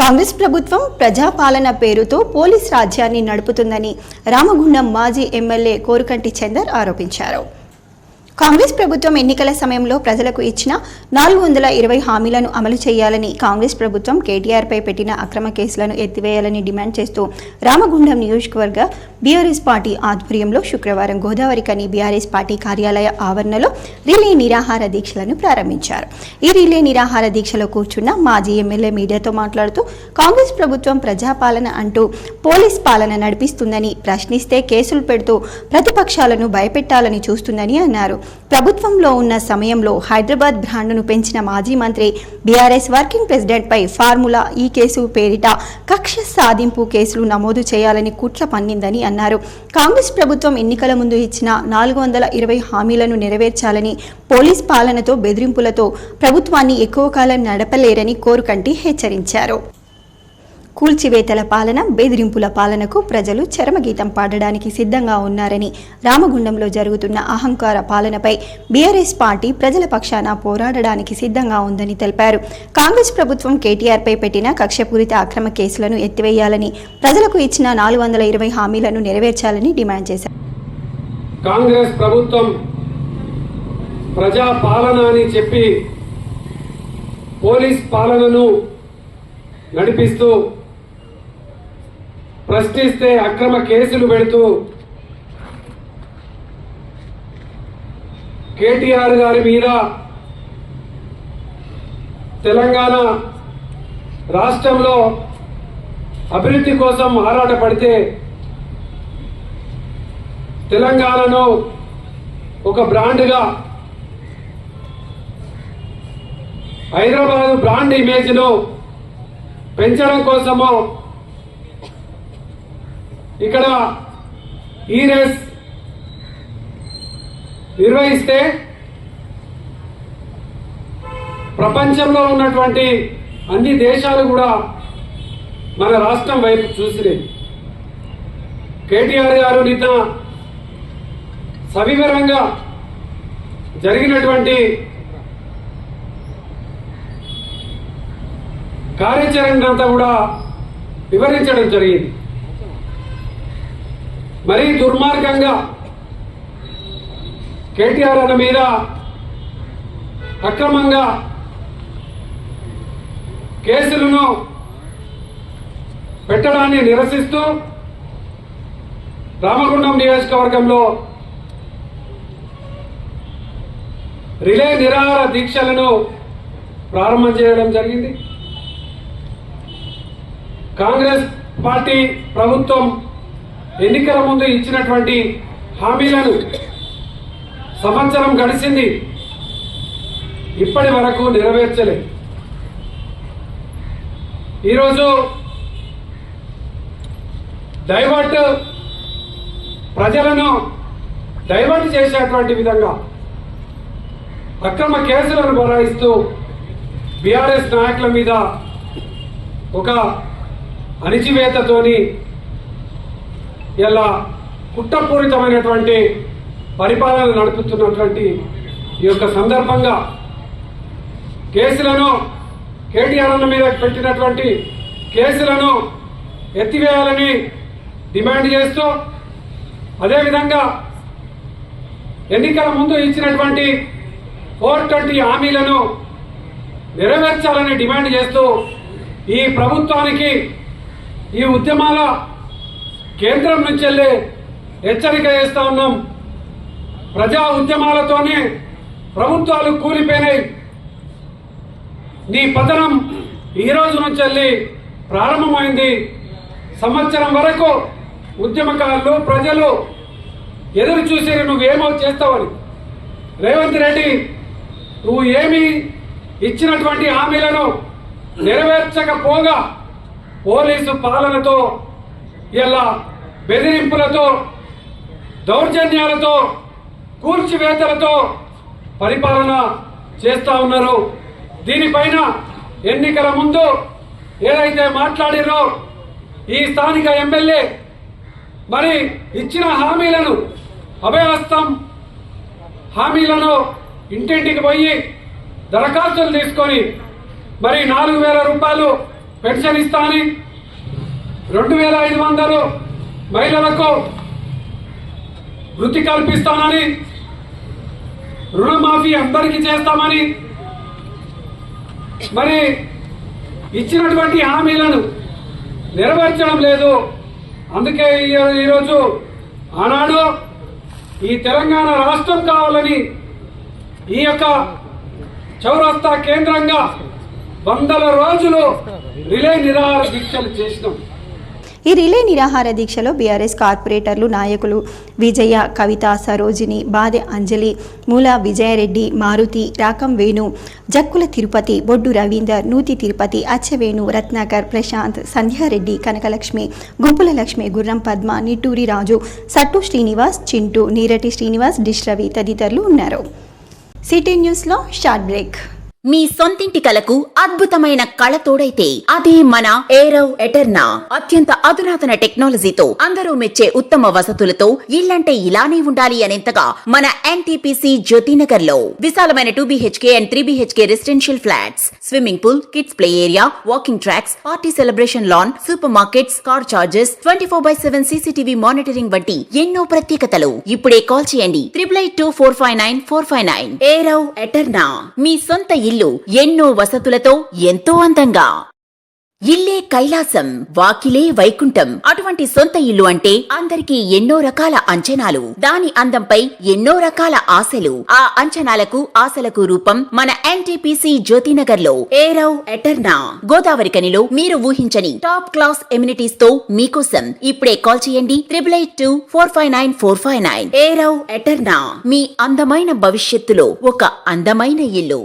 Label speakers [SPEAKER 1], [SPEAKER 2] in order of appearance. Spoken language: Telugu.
[SPEAKER 1] కాంగ్రెస్ ప్రభుత్వం ప్రజాపాలన పేరుతో పోలీస్ రాజ్యాన్ని నడుపుతుందని రామగుండం మాజీ ఎమ్మెల్యే కోరుకంటి చందర్ ఆరోపించారు. కాంగ్రెస్ ప్రభుత్వం ఎన్నికల సమయంలో ప్రజలకు ఇచ్చిన 420 హామీలను అమలు చేయాలని, కాంగ్రెస్ ప్రభుత్వం కేటీఆర్పై పెట్టిన అక్రమ కేసులను ఎత్తివేయాలని డిమాండ్ చేస్తూ రామగుండం నియోజకవర్గ బీఆర్ఎస్ పార్టీ ఆధ్వర్యంలో శుక్రవారం గోదావరికని బీఆర్ఎస్ పార్టీ కార్యాలయ ఆవరణలో రిలే నిరాహార దీక్షలను ప్రారంభించారు. ఈ రిలే నిరాహార దీక్షలో కూర్చున్న మాజీ ఎమ్మెల్యే మీడియాతో మాట్లాడుతూ కాంగ్రెస్ ప్రభుత్వం ప్రజాపాలన అంటూ పోలీస్ పాలన నడిపిస్తుందని, ప్రశ్నిస్తే కేసులు పెడుతూ ప్రతిపక్షాలను భయపెట్టాలని చూస్తుందని అన్నారు. ప్రభుత్వంలో ఉన్న సమయంలో హైదరాబాద్ బ్రాండ్ను పెంచిన మాజీ మంత్రి బీఆర్ఎస్ వర్కింగ్ ప్రెసిడెంట్ పై ఫార్ములా ఈ కేసు పేరిట కక్ష సాధింపు కేసులు నమోదు చేయాలని కుట్ర పన్నిందని అన్నారు. కాంగ్రెస్ ప్రభుత్వం ఎన్నికల ముందు ఇచ్చిన 420 హామీలను నెరవేర్చాలని, పోలీస్ పాలనతో బెదిరింపులతో ప్రభుత్వాన్ని ఎక్కువ కాలం నడపలేరని కోరుకంటి హెచ్చరించారు. కూల్చివేతల పాలన, బెదిరింపుల పాలనకు ప్రజలు చరమగీతం పాడడానికి సిద్ధంగా ఉన్నారని, రామగుండంలో జరుగుతున్న అహంకార పాలనపై బీఆర్ఎస్ పార్టీ ప్రజల పక్షాన పోరాడడానికి సిద్ధంగా ఉందని తెలిపారు. కాంగ్రెస్ ప్రభుత్వం కేటీఆర్పై పెట్టిన కక్షపూరిత అక్రమ కేసులను ఎత్తివేయాలని, ప్రజలకు ఇచ్చిన 420 హామీలను నెరవేర్చాలని డిమాండ్ చేశారు.
[SPEAKER 2] కాంగ్రెస్ ప్రభుత్వం ప్రజా పాలన అని చెప్పి పోలీస్ పాలనను నడిపిస్తూ, ప్రశ్నిస్తే అక్రమ కేసులు పెడుతూ కేటీఆర్ గారి మీద తెలంగాణ రాష్ట్రంలో అభివృద్ధి కోసం ఆరాటపడితే తెలంగాణను ఒక బ్రాండ్గా, హైదరాబాద్ బ్రాండ్ ఇమేజ్ను పెంచడం కోసము ఇక్కడ ఈ రేస్ నిర్వహిస్తే ప్రపంచంలో ఉన్నటువంటి అన్ని దేశాలు కూడా మన రాష్ట్రం వైపు చూసినాయి. కేటీఆర్ గారు నిన్న సవివరంగా జరిగినటువంటి కార్యాచరణ అంతా కూడా వివరించడం జరిగింది. మరీ దుర్మార్గంగా కేటీఆర్ అన్న మీద అక్రమంగా కేసులను పెట్టడాన్ని నిరసిస్తూ రామగుండం నియోజకవర్గంలో రిలే నిరాహార దీక్షలను ప్రారంభం చేయడం జరిగింది. కాంగ్రెస్ పార్టీ ప్రభుత్వం ఎన్నికల ముందు ఇచ్చినటువంటి హామీలను సంవత్సరం గడిచింది, ఇప్పటి వరకు నెరవేర్చలేదు. ఈరోజు ప్రజలను డైవర్ట్ చేసేటువంటి విధంగా అక్రమ కేసులను బనాయిస్తూ బీఆర్ఎస్ నాయకుల మీద ఒక అణిచివేతతోని ఇలా కుట్రపూరితమైనటువంటి పరిపాలన నడుపుతున్నటువంటి ఈ యొక్క సందర్భంగా కేసులను, కేటీఆర్ మీద పెట్టినటువంటి కేసులను ఎత్తివేయాలని డిమాండ్ చేస్తూ, అదేవిధంగా ఎన్నికల ముందు ఇచ్చినటువంటి 420 హామీలను నెరవేర్చాలని డిమాండ్ చేస్తూ ఈ ప్రభుత్వానికి, ఈ ఉద్యమాల కేంద్రం నుంచి వెళ్ళి హెచ్చరిక చేస్తా ఉన్నాం. ప్రజా ఉద్యమాలతోనే ప్రభుత్వాలు కూలిపోయినాయి. నీ పతనం ఈ రోజు నుంచి వెళ్ళి ప్రారంభమైంది. సంవత్సరం వరకు ఉద్యమకారులు, ప్రజలు ఎదురు చూసి నువ్వేమో చేస్తావని. రేవంత్ రెడ్డి, నువ్వు ఏమి ఇచ్చినటువంటి హామీలను నెరవేర్చకపోగా పోలీసు పాలనతో, ఇలా బెదిరింపులతో, దౌర్జన్యాలతో, కూల్చివేతలతో పరిపాలన చేస్తా ఉన్నారు. దీనిపైన ఎన్నికల ముందు ఏదైతే మాట్లాడిరో ఈ స్థానిక ఎమ్మెల్యే మరి ఇచ్చిన హామీలను, అభయహస్తం హామీలను ఇంటింటికి పోయి దరఖాస్తులు తీసుకొని మరి 4000 రూపాయలు పెన్షన్ ఇస్తానని, 2500 మహిళలకు వృత్తి కల్పిస్తానని, రుణమాఫీ అందరికీ చేస్తామని, మరి ఇచ్చినటువంటి హామీలను నెరవేర్చడం లేదు. అందుకే ఈరోజు ఆనాడు ఈ తెలంగాణ రాష్ట్రం కావాలని ఈ యొక్క చౌరస్తా కేంద్రంగా 100 రోజులు రిలే నిరాహార దీక్షలు చేసినాం.
[SPEAKER 1] ఈ రిలే నిరాహార దీక్షలో బీఆర్ఎస్ కార్పొరేటర్లు, నాయకులు విజయ, కవిత, సరోజిని, బాదె అంజలి, మూల విజయారెడ్డి, మారుతి, రాకం వేణు, జక్కుల తిరుపతి, బొడ్డు రవీందర్, నూతి తిరుపతి, అచ్చవేణు, రత్నాకర్, ప్రశాంత్, సంధ్యారెడ్డి, కనకలక్ష్మి, గుంపుల లక్ష్మి, గుర్రం పద్మ, నిట్టూరి రాజు, సట్టు శ్రీనివాస్, చింటూ, నీరటి శ్రీనివాస్, డిష్ రవి తదితరులు ఉన్నారు. సిటీ న్యూస్లో షార్ట్ బ్రేక్.
[SPEAKER 3] మీ సొంతింటి కలకు అద్భుతమైన కళ తోడైతే అదే మన ఏరవ్ ఎటర్నా. అత్యంత అధునాతన టెక్నాలజీతో అందరూ మెచ్చే ఉత్తమ వసతులతో ఇల్లంటే ఇలానే ఉండాలి అనేంతగా మన ఎన్టీపీసీ జ్యోతినగర్ లో విశాలమైన 2 BHK and 3 BHK residential flats, swimming pool, kids play area, walking tracks, party celebration lawn, super markets, car charges, 24/7 CCTV monitoring వంటి ఎన్నో ప్రత్యేకతలు. ఇప్పుడే కాల్ చేయండి 882459 ఏరవ్ ఎటర్నా. మీ సొంత ఇల్లు ఎన్నో వసతులతో ఎంతో అందంగా. ఇల్లే కైలాసం, వాకిలే వైకుంఠం. అటువంటి సొంత ఇల్లు అంటే అందరికీ ఎన్నో రకాల అంచనాలు, దాని అందంపై ఎన్నో రకాల ఆశలు. ఆ అంచనాలకు ఆశలకు రూపం మన ఎన్టీపీసీ జ్యోతినగర్ లో ఏరవ్ ఎటర్నా. గోదావరి కనిలో మీరు ఊహించని టాప్ క్లాస్ ఎమ్యూనిటీస్ తో మీకోసం ఇప్పుడే కాల్ చేయండి 882459 ఏరవ్ ఎటర్నా. మీ అందమైన భవిష్యత్తులో ఒక అందమైన ఇల్లు.